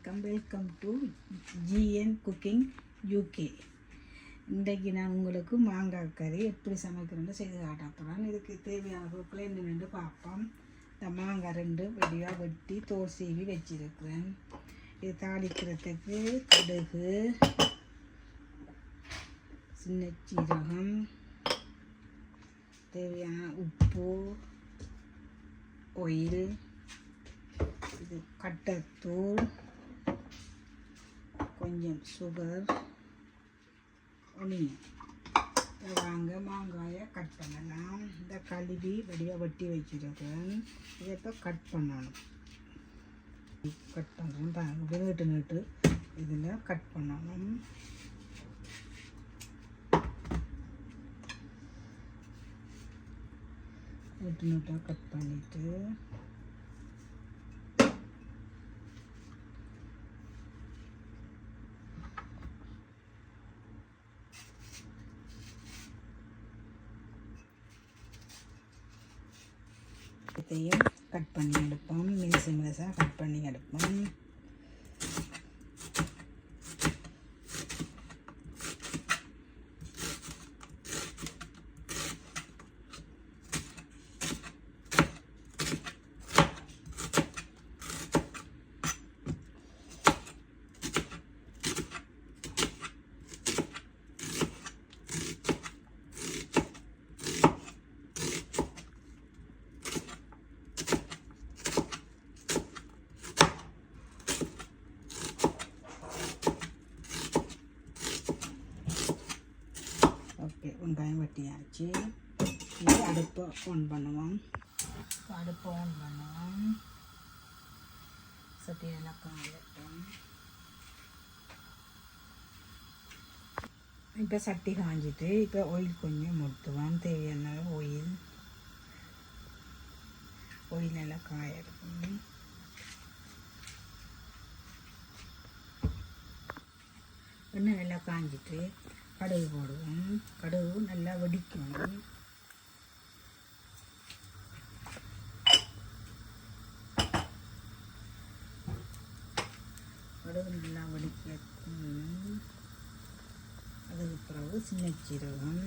Welcome to GN cooking UK. இன்றைக்கு நான் உங்களுக்கு மாங்காய் கறி எப்படி சமைக்கிறேன்னு செய்து காட்ட போகிறேன். இதுக்கு தேவையான பொருட்களை என்னென்னு பார்ப்போம். இந்த மாங்காய் 2 வெடியாக வெட்டி தோல் சீவி வச்சிருக்கிறேன். இது தாளிக்கிறதுக்கு கடுகு, சின்ன சீரகம், தேவையான உப்பு, ஆயில், இது கட்டத்தூள், கொஞ்சம் சுகர், ஒனியன். வாங்க மாங்காயை கட் பண்ணலாம். இந்த கழுவி வடிவாக வெட்டி வச்சுருக்கேன். இதை இப்போ கட் பண்ணணும். கட் பண்ணுறோம் நீட்டு இதில் கட் பண்ணணும். நீட்டாக கட் பண்ணிவிட்டு இதையும் கட் பண்ணி எடுப்போம். மெலிசாக கட் பண்ணி எடுப்போம். ஓகே, வெங்காயம் வெட்டியாச்சு. இது அடுப்பை ஆன் பண்ணுவோம். சட்டியெல்லாம் காயட்டும். இப்போ சட்டி காஞ்சிட்டு இப்போ ஆயில் கொஞ்சம் ஊற்றுவோம். தேவையான ஆயில் எல்லாம் காயட்டும். எண்ணெய் நல்லா காஞ்சிட்டு கடுகு போடுவோம். கடுகு நல்லா வெடிக்கணும். கடுகு நல்லா வெடிக்கணும். அதுக்கு பிறகு சின்ன சீரகம்,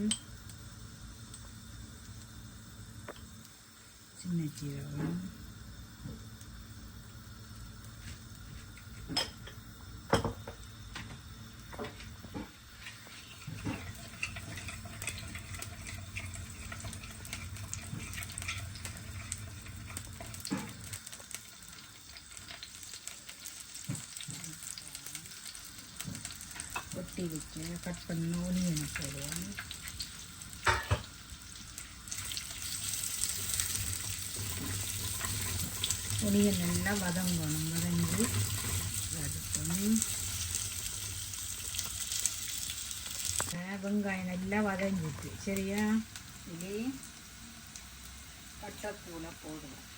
வெட்டி வச்சு கட் பண்ண ஒனியன் போடுவோம். ஒனியன் நல்லா வதங்கணும். வதங்கி வதக்கணும். வெங்காயம் நல்லா வதங்கிட்டு சரியா. இதே கட்டத்தூளை போடுவோம்.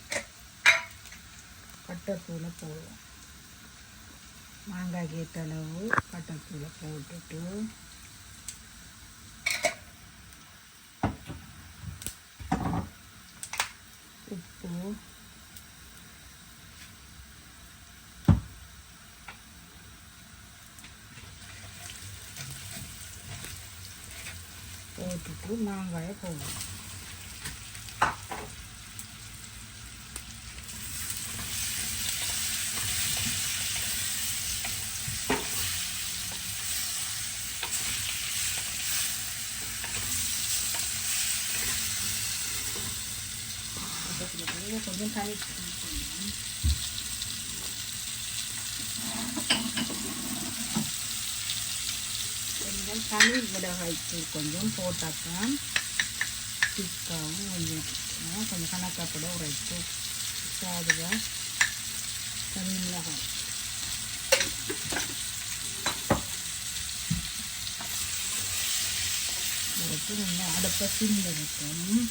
மாங்காய்க்கு ஏற்ற அளவு கட்டத்தூளை போட்டுட்டு உப்பு, போட்டுட்டு மாங்காயை போடுவோம். கொஞ்சம் தண்ணி மிளகாய்த்தூள் கொஞ்சம் போட்டாத்தான் திக்காவும் கொஞ்சம் கணக்காப்பட உரைத்து சாதுவாக தனி மிளகாய் உரைத்து நல்லா அடுப்பை சிம்மில் வைக்கணும்.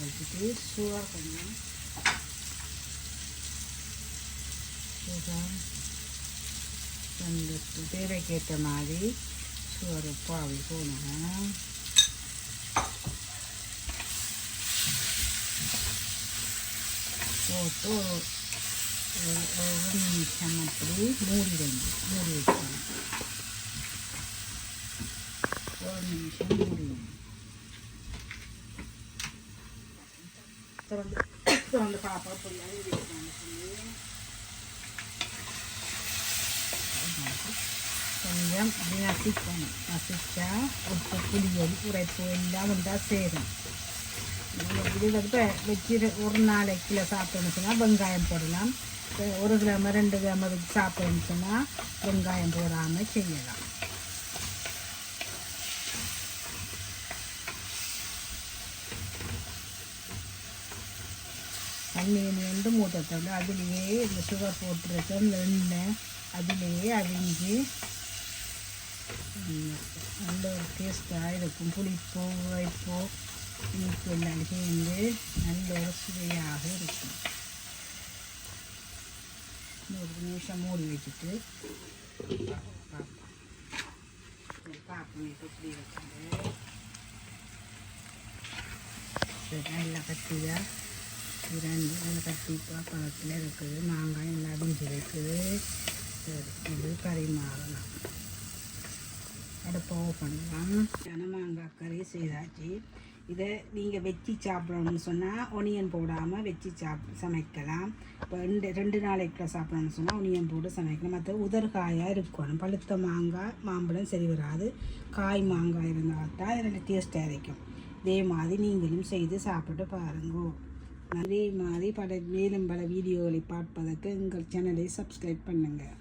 வச்சுட்டு சுகர் கொஞ்சம் சுகர் அந்த தேவைக்கேற்ற மாதிரி சோறு பாவி போடணும். போட்டு ஒரு நிமிஷம் அப்படி மூடி வைக்கணும். ஒரு நிமிஷம் மூடி திறந்து பாப்பா பொடியாக வைக்கணும் சொல்லி கொஞ்சம் அப்படி நசிக்கணும். நசிச்சா உப்பு புளியல் உரைப்பு எல்லாம் உண்டாக சேரும். இது வந்து வச்சு ஒரு நாளைக்கு சாப்பிடணும்னு சொன்னால் வெங்காயம் போடலாம். 1 கிராம 2 கிராம வச்சு சாப்பிடணும்னு சொன்னால் வெங்காயம் போடாமல் செய்யலாம். தண்ணி வந்து மூட்டத்தோடு அதுலேயே இந்த சுகர் போட்டுருக்க எண்ணெய் அதிலேயே அவிஞ்சு நல்ல ஒரு டேஸ்ட்டாக இருக்கும். புளிப்போ உரைப்போ இனிப்பு எல்லாம் சேர்ந்து நல்ல ஒரு சுவையாக இருக்கும். ஒரு நிமிஷம் மூடி வச்சுட்டு பார்ப்போம் எப்படி இருக்குது. நல்லா கட்டியாக 2 நல்லா கட்டி பழத்தில் இருக்குது. மாங்காய் நல்லா அடிஞ்சு இருக்குது. சரி, இது கறி மாறலாம். அடுப்பை ஓப்பன் பண்ணலாம். மாங்காய் கறி செய்தாச்சு. இதை நீங்கள் வச்சு சாப்பிடணும்னு சொன்னால் ஒனியன் போடாமல் வச்சு சமைக்கலாம். இப்போ 2 நாளைக்குள்ள சாப்பிடணும்னு சொன்னால் ஒனியன் போட்டு சமைக்கலாம். மற்ற உதர்காயாக இருக்கணும். பழுத்த மாங்காய் மாம்பழம் சரி வராது. காய் மாங்காய் இருந்தால் தான் இது டேஸ்ட்டாக இருக்கும். இதே மாதிரி நீங்களும் செய்து சாப்பிட்டு பாருங்க. அதே மாதிரி மேலும் பல வீடியோகளை பார்ப்பதற்கு எங்கள் சேனலை சப்ஸ்கிரைப் பண்ணுங்கள்.